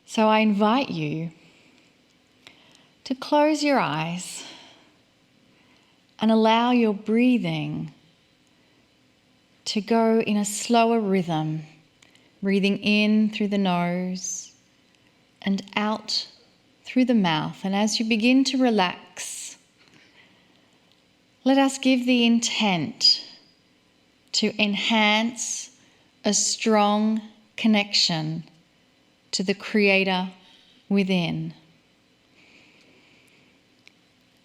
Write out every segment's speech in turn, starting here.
So I invite you to close your eyes and allow your breathing to go in a slower rhythm, breathing in through the nose and out through the mouth. And as you begin to relax, let us give the intent to enhance a strong connection to the Creator within.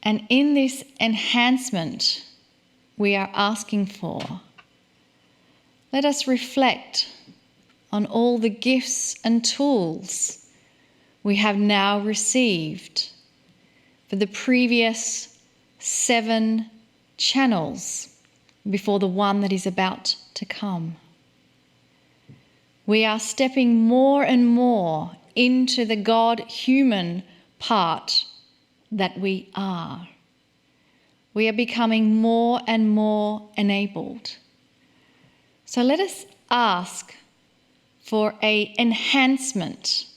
And in this enhancement we are asking for, let us reflect on all the gifts and tools we have now received for the previous 7 channels before the one that is about to come. We are stepping more and more into the God-human part that we are. We are becoming more and more enabled. So let us ask for an enhancement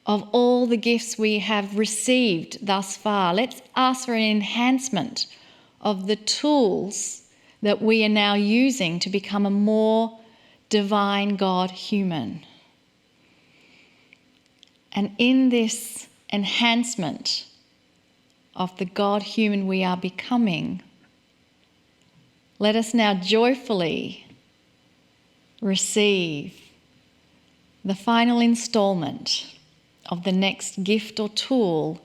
of all the gifts we have received thus far. Let's ask for an enhancement of the tools that we are now using to become a more divine God human. And in this enhancement of the God human we are becoming, let us now joyfully receive the final installment of the next gift or tool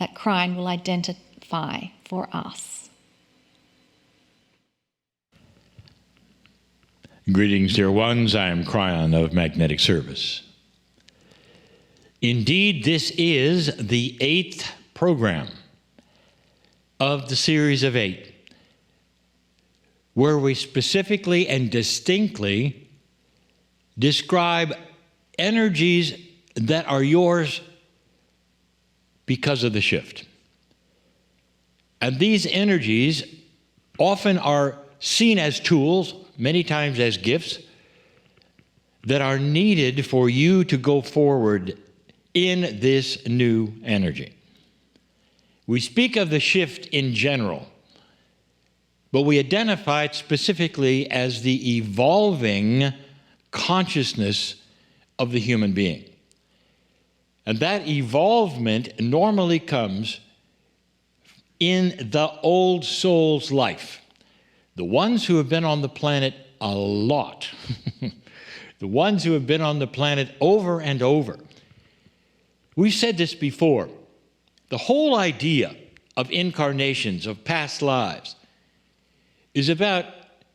that Kryon will identify for us. Greetings, dear ones. I am Kryon of Magnetic Service. Indeed, this is the 8th program of the series of 8, where we specifically and distinctly describe energies that are yours because of the shift. And these energies often are seen as tools, many times as gifts, that are needed for you to go forward in this new energy. We speak of the shift in general, but we identify it specifically as the evolving consciousness of the human being. And that evolvement normally comes in the old soul's life. The ones who have been on the planet a lot, the ones who have been on the planet over and over. We've said this before. The whole idea of incarnations, of past lives, is about,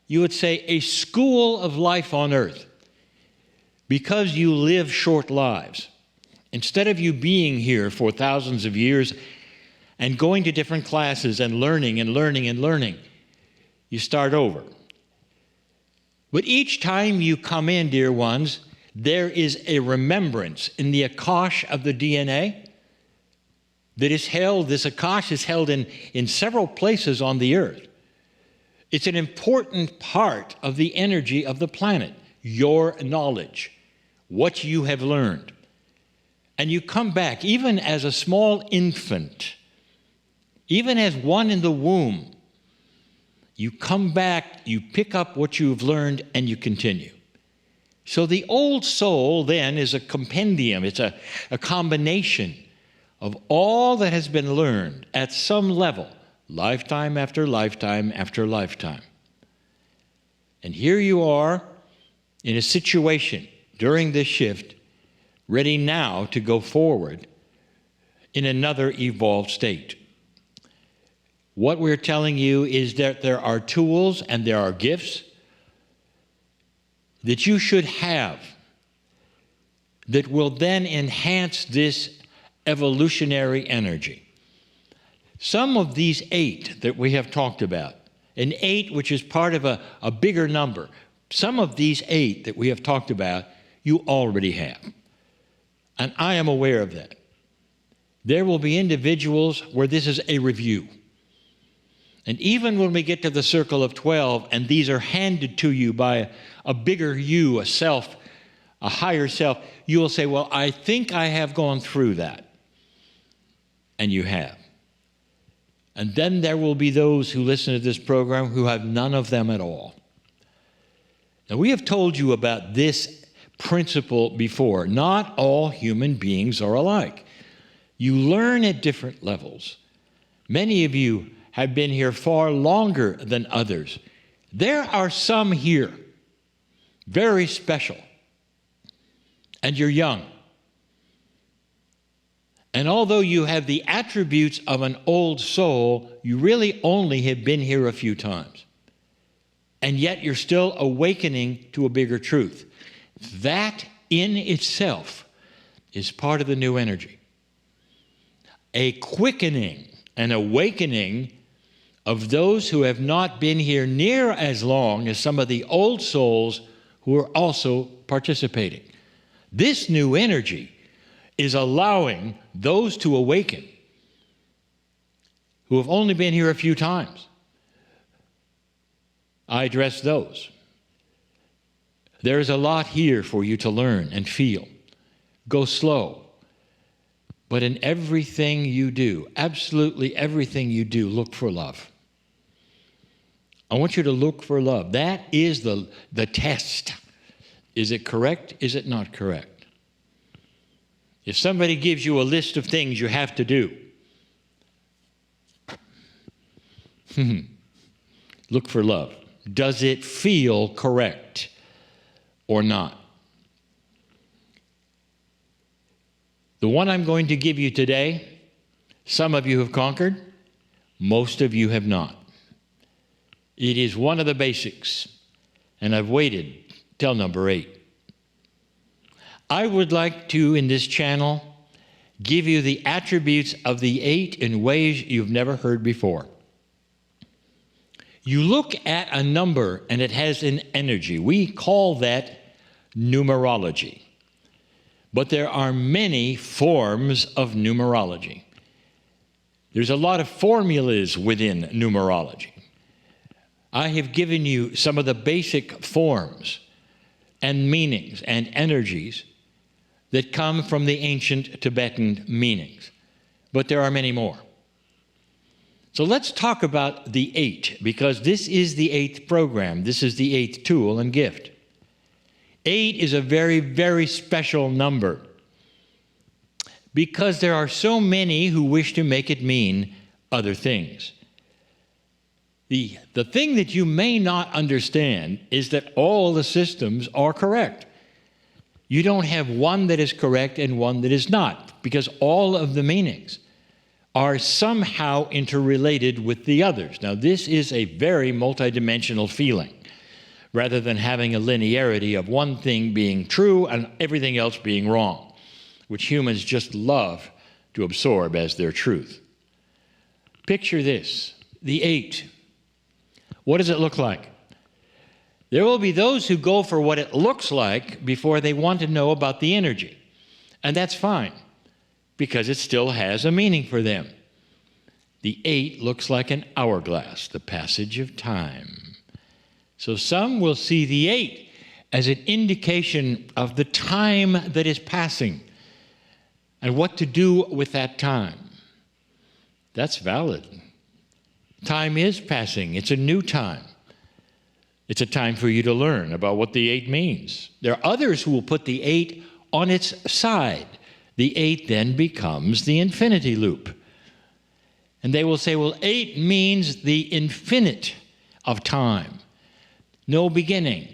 you would say, a school of life on earth. Because you live short lives, instead of you being here for thousands of years and going to different classes and learning and learning and learning, you start over. But each time you come in, dear ones, there is a remembrance in the Akash of the DNA that is held. This Akash is held in several places on the earth. It's an important part of the energy of the planet, your knowledge, what you have learned. And you come back, even as a small infant, even as one in the womb, you come back, you pick up what you've learned, and you continue. So the old soul then is a compendium, it's a combination of all that has been learned at some level, lifetime after lifetime after lifetime. And here you are in a situation during this shift, ready now to go forward in another evolved state. What we're telling you is that there are tools and there are gifts that you should have that will then enhance this evolutionary energy. Some of these 8 that we have talked about, an 8 which is part of a bigger number, some of these 8 that we have talked about, you already have. And I am aware of that. There will be individuals where this is a review. And even when we get to the circle of 12 and these are handed to you by a bigger you, a self, a higher self, you will say, well, I think I have gone through that. And you have. And then there will be those who listen to this program who have none of them at all. Now, we have told you about this principle before. Not all human beings are alike. You learn at different levels. Many of you have been here far longer than others. There are some here, very special, and you're young. And although you have the attributes of an old soul, you really only have been here a few times. And yet you're still awakening to a bigger truth. That in itself is part of the new energy. A quickening, an awakening of those who have not been here near as long as some of the old souls who are also participating. This new energy is allowing those to awaken who have only been here a few times. I address those. There's a lot here for you to learn and feel. Go slow. But in everything you do, absolutely everything you do, look for love. I want you to look for love. That is the test. Is it correct? Is it not correct? If somebody gives you a list of things you have to do, look for love. Does it feel correct or not? The one I'm going to give you today, some of you have conquered, most of you have not. It is one of the basics, and I've waited till number 8. I would like to, in this channel, give you the attributes of the 8 in ways you've never heard before. You look at a number and it has an energy. We call that numerology. But there are many forms of numerology. There's a lot of formulas within numerology. I have given you some of the basic forms and meanings and energies that come from the ancient Tibetan meanings. But there are many more. So let's talk about the 8, because this is the 8th program. This is the 8th tool and gift. 8 is a very, very special number because there are so many who wish to make it mean other things. The thing that you may not understand is that all the systems are correct. You don't have one that is correct and one that is not, because all of the meanings are somehow interrelated with the others. Now, this is a very multidimensional feeling, rather than having a linearity of one thing being true and everything else being wrong, which humans just love to absorb as their truth. Picture this, the 8. What does it look like? There will be those who go for what it looks like before they want to know about the energy. And that's fine, because it still has a meaning for them. The 8 looks like an hourglass, the passage of time. So some will see the 8 as an indication of the time that is passing and what to do with that time. That's valid. Time is passing. It's a new time. It's a time for you to learn about what the 8 means. There are others who will put the 8 on its side. The 8 then becomes the infinity loop. And they will say, well, 8 means the infinite of time. No beginning,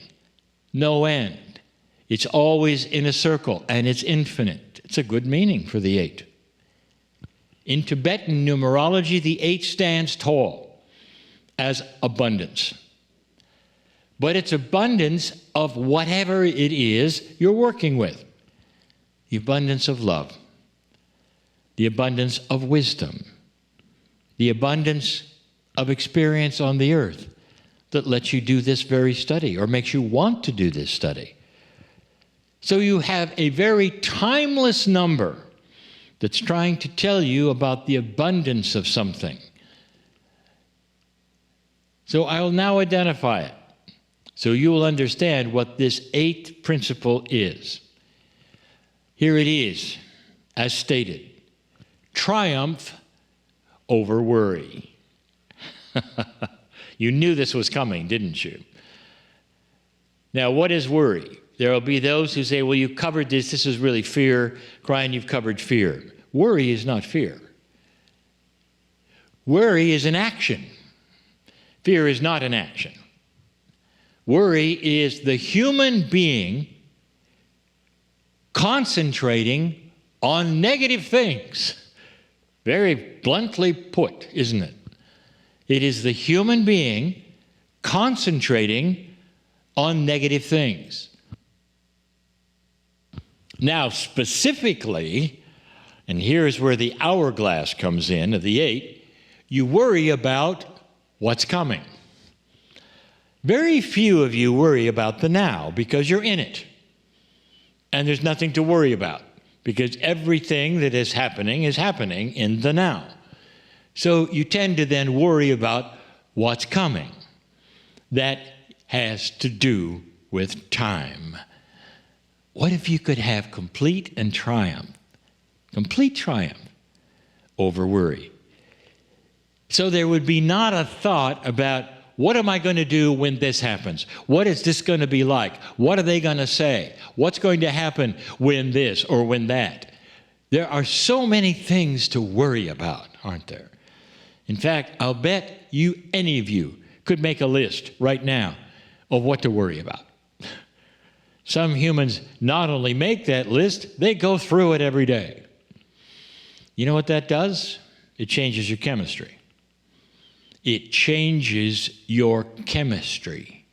no end. It's always in a circle, and it's infinite. It's a good meaning for the 8. In Tibetan numerology, the 8 stands tall as abundance. But it's abundance of whatever it is you're working with. The abundance of love, the abundance of wisdom, the abundance of experience on the earth that lets you do this very study or makes you want to do this study. So you have a very timeless number that's trying to tell you about the abundance of something. So I'll now identify it, so you will understand what this 8th principle is. Here it is, as stated. Triumph over worry. You knew this was coming, didn't you? Now, what is worry? There will be those who say, well, you covered this. This is really fear. Kryon, you've covered fear. Worry is not fear. Worry is an action. Fear is not an action. Worry is the human being concentrating on negative things. Very bluntly put, isn't it? It is the human being concentrating on negative things. Now, specifically, and here's where the hourglass comes in of the 8, you worry about what's coming. Very few of you worry about the now because you're in it. And there's nothing to worry about because everything that is happening in the now. So you tend to then worry about what's coming. That has to do with time. What if you could have complete triumph over worry? So there would be not a thought about, what am I going to do when this happens? What is this going to be like? What are they going to say? What's going to happen when this or when that? There are so many things to worry about, aren't there? In fact, I'll bet any of you could make a list right now of what to worry about. Some humans not only make that list, they go through it every day. You know what that does? It changes your chemistry. It changes your chemistry.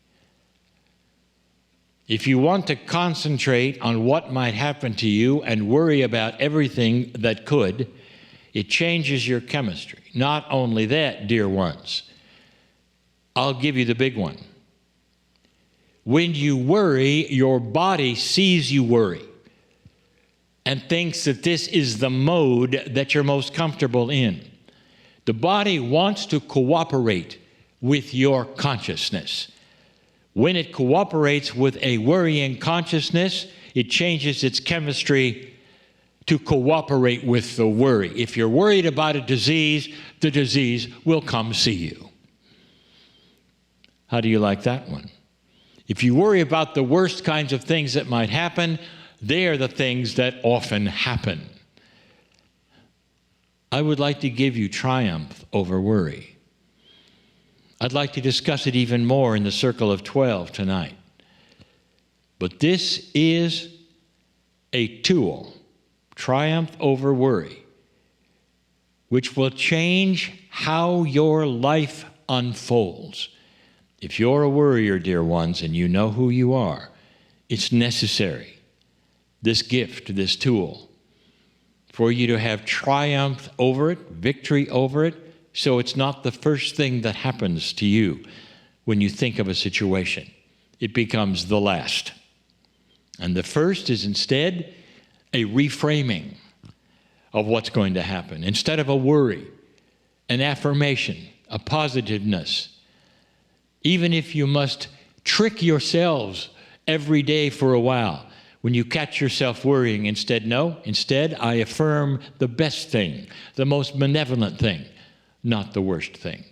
If you want to concentrate on what might happen to you and worry about everything that could, it changes your chemistry. Not only that, dear ones, I'll give you the big one. When you worry, your body sees you worry and thinks that this is the mode that you're most comfortable in. The body wants to cooperate with your consciousness. When it cooperates with a worrying consciousness, it changes its chemistry to cooperate with the worry. If you're worried about a disease, the disease will come see you. How do you like that one? If you worry about the worst kinds of things that might happen, they are the things that often happen. I would like to give you triumph over worry. I'd like to discuss it even more in the Circle of 12 tonight. But this is a tool, triumph over worry, which will change how your life unfolds. If you're a worrier, dear ones, and you know who you are, it's necessary, this gift, this tool, for you to have triumph over it, victory over it, so it's not the first thing that happens to you when you think of a situation. It becomes the last. And the first is instead a reframing of what's going to happen. Instead of a worry, an affirmation, a positiveness. Even if you must trick yourselves every day for a while, when you catch yourself worrying, instead, I affirm the best thing, the most benevolent thing, not the worst thing.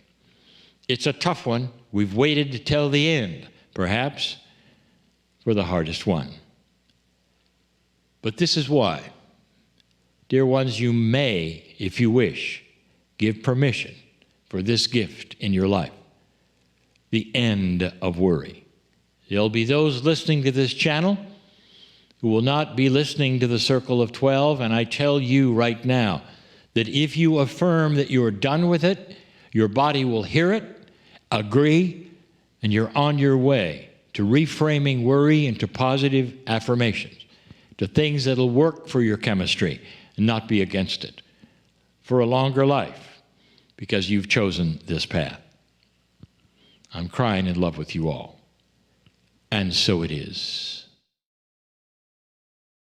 It's a tough one. We've waited till the end, perhaps, for the hardest one. But this is why, dear ones, you may, if you wish, give permission for this gift in your life. The end of worry. There'll be those listening to this channel who will not be listening to the Circle of 12, and I tell you right now that if you affirm that you're done with it, your body will hear it, agree, and you're on your way to reframing worry into positive affirmations, to things that'll work for your chemistry and not be against it, for a longer life, because you've chosen this path. I'm crying in love with you all. And so it is.